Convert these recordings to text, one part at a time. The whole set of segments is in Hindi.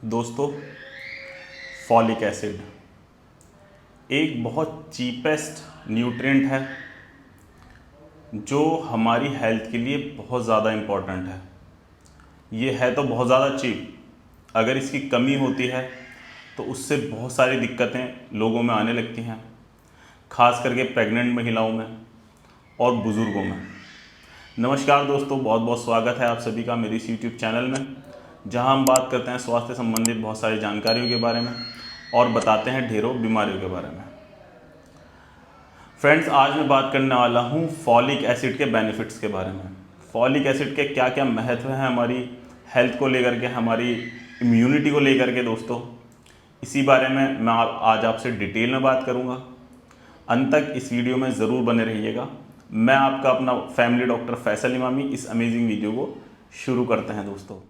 दोस्तों, फॉलिक एसिड एक बहुत चीपेस्ट न्यूट्रिएंट है जो हमारी हेल्थ के लिए बहुत ज़्यादा इम्पॉर्टेंट है। ये है तो बहुत ज़्यादा चीप, अगर इसकी कमी होती है तो उससे बहुत सारी दिक्कतें लोगों में आने लगती हैं, खास करके प्रेग्नेंट महिलाओं में और बुज़ुर्गों में। नमस्कार दोस्तों, बहुत बहुत स्वागत है आप सभी का मेरे इस यूट्यूब चैनल में, जहां हम बात करते हैं स्वास्थ्य संबंधित बहुत सारी जानकारियों के बारे में और बताते हैं ढेरों बीमारियों के बारे में। फ्रेंड्स, आज मैं बात करने वाला हूं फॉलिक एसिड के बेनिफिट्स के बारे में। फॉलिक एसिड के क्या क्या महत्व हैं हमारी हेल्थ को लेकर के, हमारी इम्यूनिटी को लेकर के। दोस्तों, इसी बारे में मैं आज आपसे डिटेल में बात करूंगा। अंत तक इस वीडियो में ज़रूर बने रहिएगा। मैं आपका अपना फैमिली डॉक्टर फैसल इमामी इस अमेजिंग वीडियो को शुरू करते हैं। दोस्तों,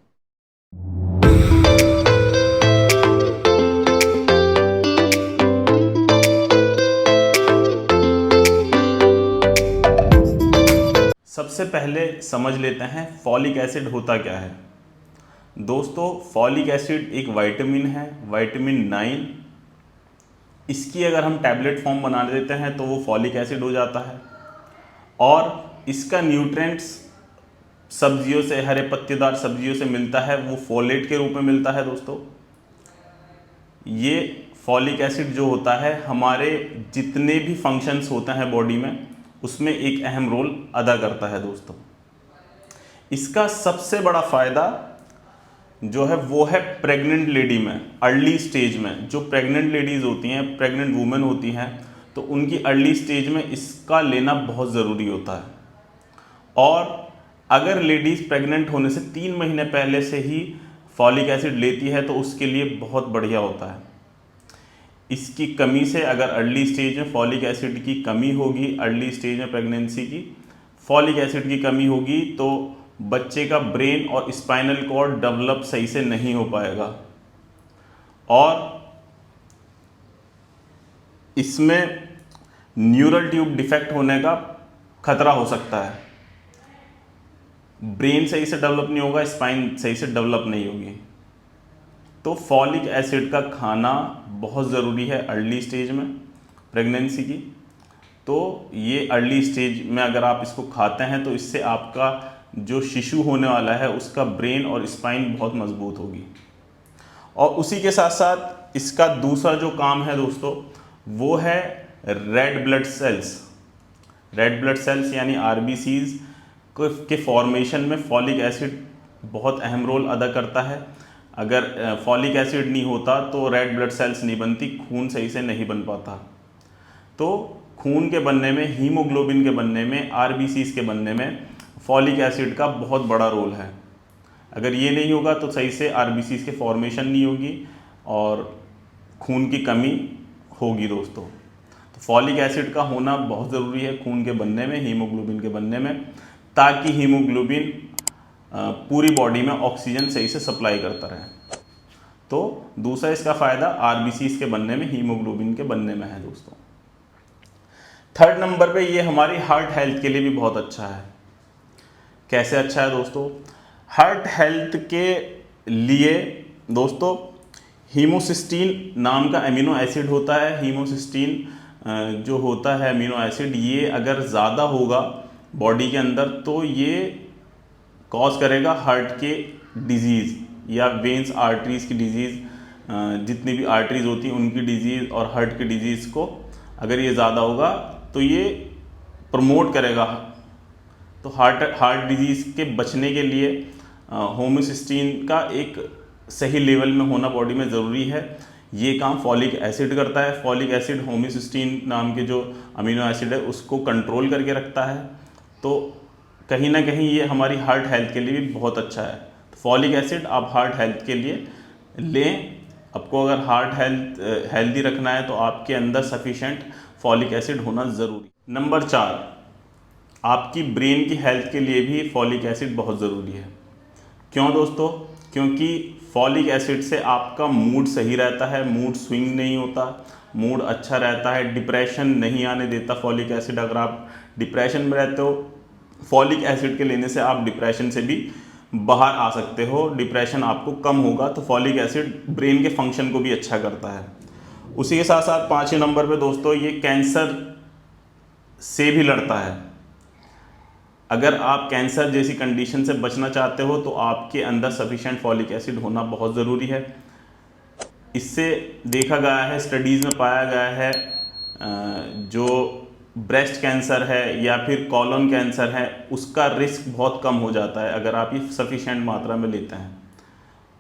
सबसे पहले समझ लेते हैं फॉलिक एसिड होता क्या है। दोस्तों, फॉलिक एसिड एक विटामिन है, विटामिन 9। इसकी अगर हम टैबलेट फॉर्म बना देते हैं तो वो फॉलिक एसिड हो जाता है। और इसका न्यूट्रिएंट्स सब्जियों से, हरे पत्तेदार सब्जियों से मिलता है, वो फोलेट के रूप में मिलता है। दोस्तों, ये फॉलिक एसिड जो होता है हमारे जितने भी फंक्शंस होते हैं बॉडी में, उसमें एक अहम रोल अदा करता है। दोस्तों, इसका सबसे बड़ा फ़ायदा जो है वो है प्रेग्नेंट लेडी में, अर्ली स्टेज में। जो प्रेग्नेंट लेडीज़ होती हैं, प्रेग्नेंट वुमेन होती हैं, तो उनकी अर्ली स्टेज में इसका लेना बहुत ज़रूरी होता है। और अगर लेडीज़ प्रेग्नेंट होने से 3 महीने पहले से ही फॉलिक एसिड लेती है तो उसके लिए बहुत बढ़िया होता है। इसकी कमी से, अगर अर्ली स्टेज में फॉलिक एसिड की कमी होगी, अर्ली स्टेज में प्रेगनेंसी की फॉलिक एसिड की कमी होगी, तो बच्चे का ब्रेन और स्पाइनल कॉर्ड डेवलप सही से नहीं हो पाएगा और इसमें न्यूरल ट्यूब डिफेक्ट होने का खतरा हो सकता है। ब्रेन सही से डेवलप नहीं होगा, स्पाइन सही से डेवलप नहीं होगी। तो फॉलिक एसिड का खाना बहुत ज़रूरी है अर्ली स्टेज में प्रेगनेंसी की। तो ये अर्ली स्टेज में अगर आप इसको खाते हैं तो इससे आपका जो शिशु होने वाला है उसका ब्रेन और स्पाइन बहुत मजबूत होगी। और उसी के साथ साथ इसका दूसरा जो काम है दोस्तों, वो है red blood cells. Red blood cells यानी आरबीसीज के फॉर्मेशन में फॉलिक एसिड बहुत अहम रोल अदा करता है। अगर फॉलिक एसिड नहीं होता तो रेड ब्लड सेल्स नहीं बनती, खून सही से नहीं बन पाता। तो खून के बनने में, हीमोग्लोबिन के बनने में, आरबीसीज के बनने में फॉलिक एसिड का बहुत बड़ा रोल है। अगर ये नहीं होगा तो सही से आरबीसीज के फॉर्मेशन नहीं होगी और खून की कमी होगी। दोस्तों, तो फॉलिक एसिड का होना बहुत ज़रूरी है खून के बनने में, हीमोग्लोबिन के बनने में, ताकि हीमोग्लोबिन पूरी बॉडी में ऑक्सीजन सही से सप्लाई करता रहे। तो दूसरा इसका फ़ायदा आरबीसीज के बनने में, हीमोग्लोबिन के बनने में है। दोस्तों, थर्ड नंबर पे ये हमारी हार्ट हेल्थ के लिए भी बहुत अच्छा है। कैसे अच्छा है दोस्तों? हार्ट हेल्थ के लिए दोस्तों हीमोसिस्टीन नाम का अमीनो एसिड होता है। हीमोसिस्टीन जो होता है अमीनो एसिड, ये अगर ज़्यादा होगा बॉडी के अंदर तो ये कॉज करेगा हार्ट के डिजीज़ या वेन्स आर्टरीज़ की डिजीज़। जितनी भी आर्टरीज़ होती हैं उनकी डिजीज़ और हार्ट की डिजीज़ को अगर ये ज़्यादा होगा तो ये प्रमोट करेगा। तो हार्ट डिजीज़ के बचने के लिए होमोसिस्टीन का एक सही लेवल में होना बॉडी में ज़रूरी है। ये काम फॉलिक एसिड करता है। फॉलिक एसिड होमोसिस्टीन नाम के जो अमीनो एसिड है उसको कंट्रोल करके रखता है। तो कहीं ना कहीं ये हमारी हार्ट हेल्थ के लिए भी बहुत अच्छा है। तो फॉलिक एसिड आप हार्ट हेल्थ के लिए लें। आपको अगर हार्ट हेल्दी रखना है तो आपके अंदर सफिशेंट फॉलिक एसिड होना ज़रूरी। नंबर 4, आपकी ब्रेन की हेल्थ के लिए भी फॉलिक एसिड बहुत ज़रूरी है। क्यों दोस्तों? क्योंकि फॉलिक एसिड से आपका मूड सही रहता है, मूड स्विंग नहीं होता, मूड अच्छा रहता है, डिप्रेशन नहीं आने देता फॉलिक एसिड। अगर आप डिप्रेशन में रहते हो, फॉलिक एसिड के लेने से आप डिप्रेशन से भी बाहर आ सकते हो, डिप्रेशन आपको कम होगा। तो फॉलिक एसिड ब्रेन के फंक्शन को भी अच्छा करता है। उसी के साथ साथ 5वें नंबर पे दोस्तों ये कैंसर से भी लड़ता है। अगर आप कैंसर जैसी कंडीशन से बचना चाहते हो तो आपके अंदर सफिशिएंट फॉलिक एसिड होना बहुत ज़रूरी है। इससे देखा गया है, स्टडीज़ में पाया गया है, जो ब्रेस्ट कैंसर है या फिर कॉलन कैंसर है उसका रिस्क बहुत कम हो जाता है अगर आप ये सफिशिएंट मात्रा में लेते हैं।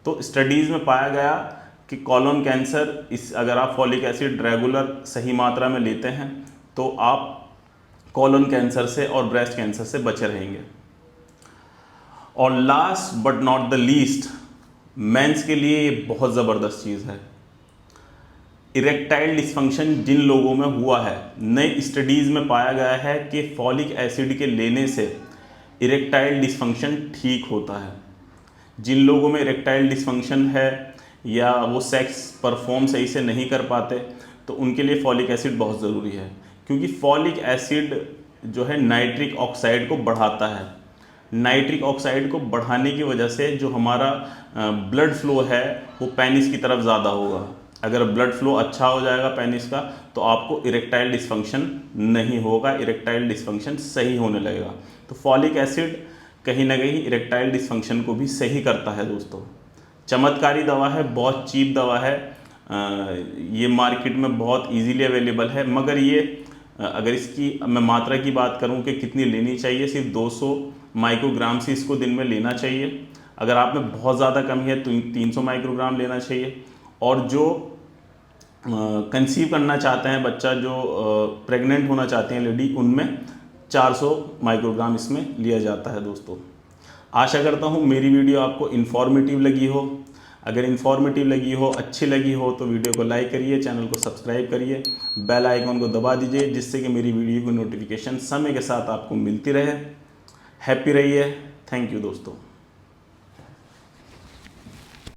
तो स्टडीज़ में पाया गया कि कॉलन कैंसर अगर आप फॉलिक एसिड रेगुलर सही मात्रा में लेते हैं तो आप कॉलन कैंसर से और ब्रेस्ट कैंसर से बचे रहेंगे। और last but not the least, men's के लिए ये बहुत ज़बरदस्त चीज़ है। इरेक्टाइल डिसफंक्शन जिन लोगों में हुआ है, नई स्टडीज़ में पाया गया है कि फॉलिक एसिड के लेने से इरेक्टाइल डिसफंक्शन ठीक होता है। जिन लोगों में इरेक्टाइल डिसफंक्शन है या वो सेक्स परफॉर्म सही से नहीं कर पाते तो उनके लिए फॉलिक एसिड बहुत ज़रूरी है, क्योंकि फॉलिक एसिड जो है नाइट्रिक ऑक्साइड को बढ़ाता है। नाइट्रिक ऑक्साइड को बढ़ाने की वजह से जो हमारा ब्लड फ्लो है वो पेनिस की तरफ ज़्यादा होगा। अगर ब्लड फ्लो अच्छा हो जाएगा पेनिस का तो आपको इरेक्टाइल डिसफंक्शन नहीं होगा, इरेक्टाइल डिसफंक्शन सही होने लगेगा। तो फॉलिक एसिड कहीं ना कहीं इरेक्टाइल डिसफंक्शन को भी सही करता है दोस्तों। चमत्कारी दवा है, बहुत चीप दवा है, ये मार्केट में बहुत इजीली अवेलेबल है। मगर ये अगर इसकी मैं मात्रा की बात करूं कि कितनी लेनी चाहिए, सिर्फ 200 माइक्रोग्राम से इसको दिन में लेना चाहिए। अगर आप में बहुत ज़्यादा कमी है तो 300 माइक्रोग्राम लेना चाहिए। और जो कंसीव करना चाहते हैं बच्चा, जो प्रेग्नेंट होना चाहते हैं लेडी, उनमें 400 माइक्रोग्राम इसमें लिया जाता है दोस्तों। आशा करता हूँ मेरी वीडियो आपको इन्फॉर्मेटिव लगी हो। अगर इन्फॉर्मेटिव लगी हो, अच्छी लगी हो तो वीडियो को लाइक करिए, चैनल को सब्सक्राइब करिए, बेल आइकॉन को दबा दीजिए जिससे कि मेरी वीडियो की नोटिफिकेशन समय के साथ आपको मिलती रहे। हैप्पी रहिए। थैंक यू दोस्तों।